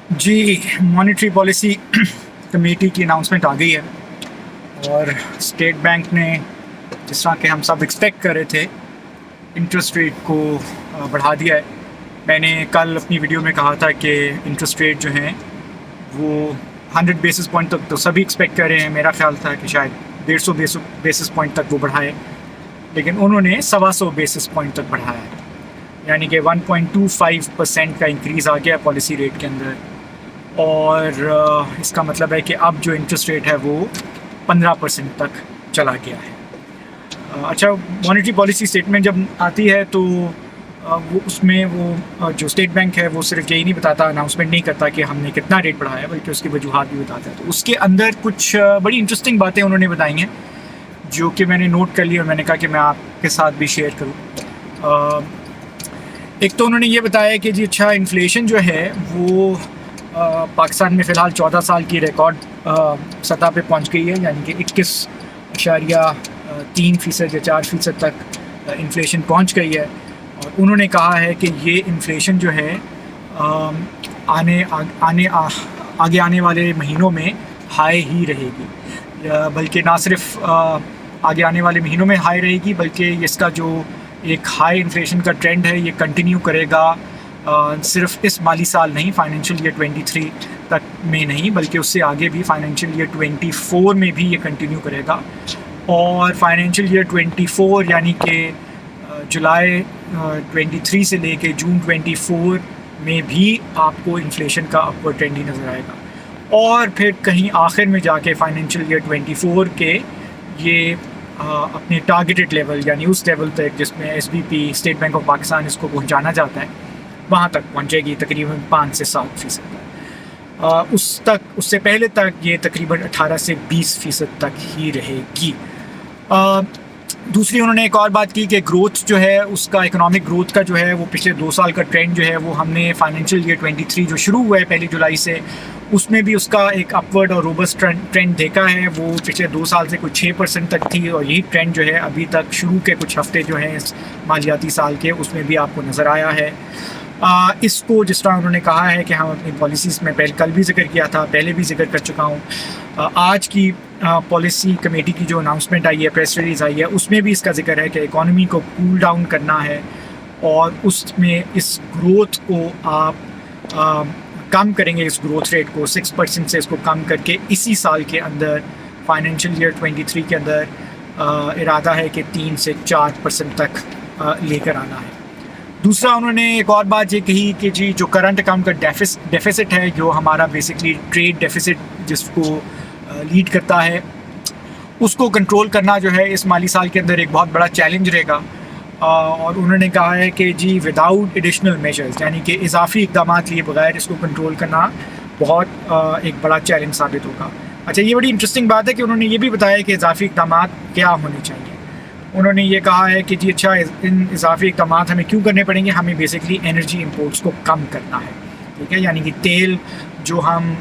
जी, monetary policy committee की announcement आ गई है और स्टेट बैंक ने जिस तरह के हम सब एक्सपेक्ट कर रहे थे इंटरेस्ट रेट को बढ़ा दिया है। मैंने कल अपनी वीडियो में कहा था कि इंटरेस्ट रेट जो हैं वो 100 बेसिस पॉइंट तक तो सभी एक्सपेक्ट कर रहे हैं। मेरा ख्याल था कि शायद 150 बेसिस पॉइंट तक वो बढ़ाए, लेकिन उन्होंने 125 बेसिस पॉइंट तक बढ़ाया है, यानी कि 1.25% का इंक्रीज़ आ गया पॉलिसी रेट के अंदर। और इसका मतलब है कि अब जो इंटरेस्ट रेट है वो 15% तक चला गया है। अच्छा, मॉनेटरी पॉलिसी स्टेटमेंट जब आती है तो वो उसमें वो जो स्टेट बैंक है वो सिर्फ यही नहीं बताता, अनाउंसमेंट नहीं करता कि हमने कितना रेट बढ़ाया, बल्कि उसकी वजूहात भी बताता है। तो उसके अंदर कुछ बड़ी इंटरेस्टिंग बातें उन्होंने बताई हैं जो कि मैंने नोट कर ली और मैंने कहा कि मैं आपके साथ भी शेयर करूँ। एक तो उन्होंने ये बताया कि जी अच्छा, इन्फ्लेशन जो है वो पाकिस्तान में फ़िलहाल 14 साल की रिकॉर्ड सतह पे पहुंच गई है, यानी कि 21.3% या 4% तक इन्फ्लेशन पहुंच गई है। और उन्होंने कहा है कि ये इन्फ्लेशन जो है आगे आने वाले महीनों में हाई ही रहेगी, बल्कि ना सिर्फ आगे आने वाले महीनों में हाई रहेगी, बल्कि इसका जो एक हाई इन्फ्लेशन का ट्रेंड है ये कंटिन्यू करेगा। सिर्फ इस माली साल नहीं, फाइनेंशियल ईयर 23 तक में नहीं, बल्कि उससे आगे भी फाइनेंशियल ईयर 24 में भी ये कंटिन्यू करेगा। और फाइनेंशियल ईयर 24 यानी कि जुलाई 23 से लेके जून 24 में भी आपको इन्फ्लेशन का अपवर्ड ट्रेंड ही नज़र आएगा। और फिर कहीं आखिर में जाके फाइनेंशियल ईयर 24 के ये अपने टारगेटेड लेवल, यानी उस लेवल तक जिसमें SBP state bank of Pakistan इसको पहुंचाना चाहता है, वहाँ तक पहुँचेगी तकरीबन 5 से 7%। उससे पहले तक ये तकरीबन 18 से 20% तक ही रहेगी। दूसरी उन्होंने एक और बात की कि ग्रोथ जो है उसका, इकोनॉमिक ग्रोथ का जो है वो पिछले 2 साल का ट्रेंड जो है वो हमने फाइनेंशियल ईयर 23 जो शुरू हुआ है 1 जुलाई से, उसमें भी उसका एक अपवर्ड और रोबस्ट ट्रेंड देखा है। वो पिछले 2 साल से कुछ 6% तक थी और यही ट्रेंड जो है अभी तक शुरू के कुछ हफ्ते जो हैं इस मालियाती साल के उसमें भी आपको नज़र आया है। इसको जिस तरह उन्होंने कहा है कि हम अपनी पॉलिसीज़ में कल भी जिक्र किया था, पहले भी जिक्र कर चुका हूँ। आज की पॉलिसी कमेटी की जो अनाउंसमेंट आई है, प्रेस रिलीज़ आई है, उसमें भी इसका जिक्र है कि इकॉनमी को कूल डाउन करना है और उसमें इस ग्रोथ को आप कम करेंगे, इस ग्रोथ रेट को 6% से इसको कम करके इसी साल के अंदर फाइनेंशियल ईयर 23 के अंदर इरादा है कि 3 से 4% तक लेकर आना है। दूसरा उन्होंने एक और बात ये कही कि जी जो करंट अकाउंट का डेफिसिट है, जो हमारा बेसिकली ट्रेड डेफिसिट जिसको लीड करता है, उसको कंट्रोल करना जो है इस माली साल के अंदर एक बहुत बड़ा चैलेंज रहेगा। और उन्होंने कहा है कि जी विदाउट एडिशनल मेजर्स, यानी कि इजाफी इक़दाम लिए बगैर इसको कंट्रोल करना बहुत एक बड़ा चैलेंज साबित होगा। अच्छा, ये बड़ी इंटरेस्टिंग बात है कि उन्होंने ये भी बताया कि इजाफी इक़दाम क्या होने चाहिए। उन्होंने ये कहा है कि जी अच्छा, इन इजाफी इक़दाम हमें क्यों करने पड़ेंगे, हमें बेसिकली एनर्जी इंपोर्ट्स को कम करना है, ठीक है, यानी कि तेल जो हम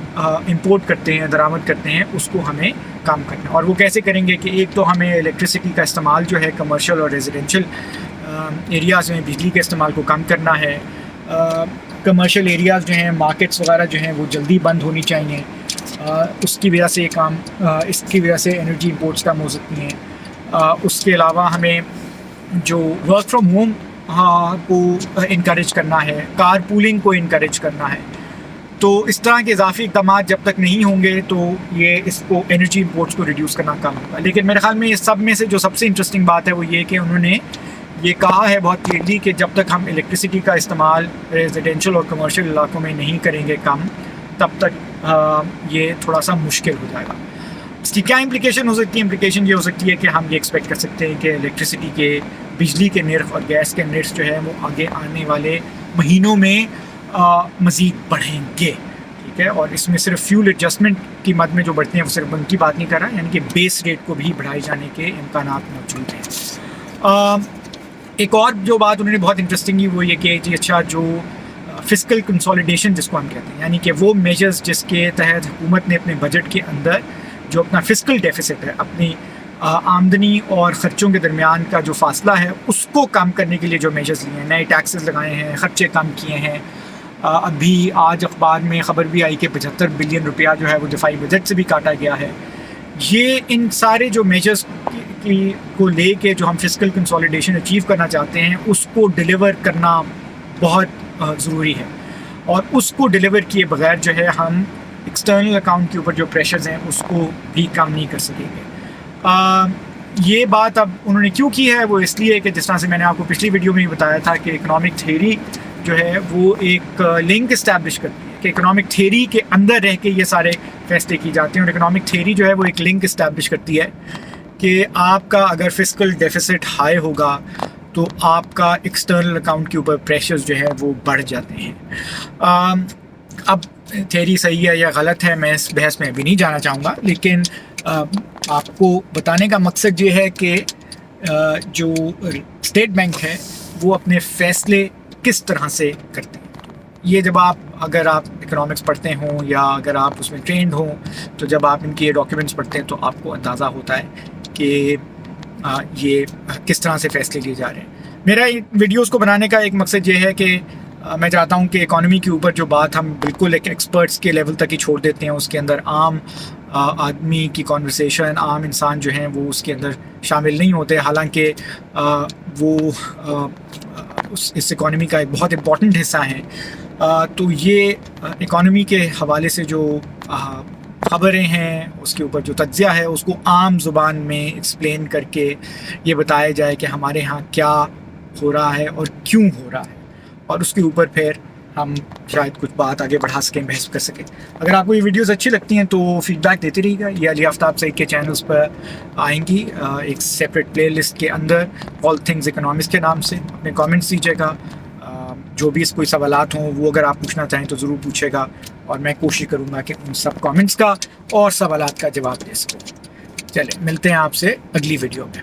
इंपोर्ट करते हैं, दरामद करते हैं, उसको हमें कम करना है। और वो कैसे करेंगे कि एक तो हमें इलेक्ट्रिसिटी का इस्तेमाल जो है कमर्शियल और रेजिडेंशियल एरियाज़ में बिजली के इस्तेमाल को कम करना है। कमर्शियल एरियाज़ जो हैं, मार्केट्स वगैरह जो हैं वो जल्दी बंद होनी चाहिए, उसकी वजह से काम इसकी वजह से एनर्जी इंपोर्ट्स कम हो सकती हैं। उसके अलावा हमें जो वर्क फ्रॉम होम को इनकरेज करना है, कार पूलिंग को इनकरेज करना है। तो इस तरह के इजाफी इक़दाम जब तक नहीं होंगे तो ये इसको एनर्जी इंपोर्ट्स को रिड्यूस करना कम होगा। लेकिन मेरे ख्याल में इस सब में से जो सबसे इंटरेस्टिंग बात है वो ये कि उन्होंने ये कहा है बहुत क्लियरली कि जब तक हम इलेक्ट्रिसिटी का इस्तेमाल रेजिडेंशियल और कमर्शियल इलाकों में नहीं करेंगे कम, तब तक ये थोड़ा सा मुश्किल हो जाएगा। इसकी क्या इम्प्लिकेशन हो सकती है? इम्प्लिकेशन ये हो सकती है कि हम ये एक्सपेक्ट कर सकते हैं कि इलेक्ट्रिसिटी के, बिजली के निर्ख और गैस के निर्ख जो है वो आगे आने वाले महीनों में मज़ीद बढ़ेंगे, ठीक है। और इसमें सिर्फ फ्यूल एडजस्टमेंट की मद में जो बढ़ते हैं वो सिर्फ उनकी बात नहीं कर रहा, यानी कि बेस रेट को भी बढ़ाए जाने के इम्कानात मौजूद हैं। एक और जो बात उन्होंने बहुत इंटरेस्टिंग की वो ये कि जी अच्छा, जो फिस्कल कंसोलिडेशन जिसको हम कहते हैं, यानी कि वो मेजर्स जिसके तहत हुकूमत ने अपने बजट के अंदर जो अपना फिस्कल डेफिसिट है, अपनी आमदनी और ख़र्चों के दरमियान का जो फासला है, उसको कम करने के लिए जो मेजर्स लिए हैं, नए टैक्सेस लगाए हैं, ख़र्चे कम किए हैं, अभी आज अखबार में ख़बर भी आई कि 75 बिलियन रुपया जो है वो दिफाई बजट से भी काटा गया है। ये इन सारे जो मेजर्स को लेके जो हम फिस्कल कंसोलिडेशन अचीव करना चाहते हैं उसको डिलीवर करना बहुत ज़रूरी है, और उसको डिलीवर किए बगैर जो है हम एक्सटर्नल अकाउंट के ऊपर जो प्रेशर्स हैं उसको भी कम नहीं कर सकेंगे। ये बात अब उन्होंने क्यों की है वो इसलिए कि जिस तरह से मैंने आपको पिछली वीडियो में ही बताया था कि इकोनॉमिक थ्योरी जो है वो एक लिंक इस्टेब्लिश करती है कि इकोनॉमिक थ्योरी के अंदर रह के ये सारे फैसले की जाते हैं, और इकोनॉमिक थ्योरी जो है वो एक लिंक इस्टेब्लिश करती है कि आपका अगर फिस्कल डेफिसिट हाई होगा तो आपका एक्सटर्नल अकाउंट के ऊपर प्रेशर्स जो है वो बढ़ जाते हैं। अब थ्योरी सही है या गलत है मैं इस बहस में अभी नहीं जाना चाहूँगा, लेकिन आपको बताने का मकसद ये है कि जो स्टेट बैंक है वो अपने फ़ैसले किस तरह से करते हैं। ये जब अगर आप इकोनॉमिक्स पढ़ते हों या अगर आप उसमें ट्रेंड हों तो जब आप इनके डॉक्यूमेंट्स पढ़ते हैं तो आपको अंदाज़ा होता है कि ये किस तरह से फ़ैसले लिए जा रहे हैं। मेरा वीडियोस को बनाने का एक मकसद ये है कि मैं चाहता हूँ कि इकॉनमी के ऊपर जो बात हम बिल्कुल एक एक्सपर्ट्स के लेवल तक ही छोड़ देते हैं, उसके अंदर आम आदमी की कॉन्वर्सेशन, आम इंसान जो हैं वो उसके अंदर शामिल नहीं होते, हालांकि वो इस इकॉनमी का एक बहुत इम्पॉर्टेंट हिस्सा हैं। तो ये इकॉनमी के हवाले से जो ख़बरें हैं उसके ऊपर जो तज्ज़िया है उसको आम ज़ुबान में एक्सप्लेन करके ये बताया जाए कि हमारे यहाँ क्या हो रहा है और क्यों हो रहा है, और उसके ऊपर फिर हम शायद कुछ बात आगे बढ़ा सकें, बहस कर सकें। अगर आपको ये वीडियोस अच्छी लगती हैं तो फीडबैक देते रहिएगा। ये अली आफ्ताब सईद के चैनल्स पर आएंगी एक सेपरेट प्लेलिस्ट के अंदर ऑल थिंग्स इकोनॉमिक्स के नाम से। अपने कमेंट्स दीजिएगा, जो भी कोई सवालात हों वो अगर आप पूछना चाहें तो ज़रूर पूछेगा, और मैं कोशिश करूँगा कि उन सब कमेंट्स का और सवालात का जवाब दे सकूँ। चलें, मिलते हैं आपसे अगली वीडियो में।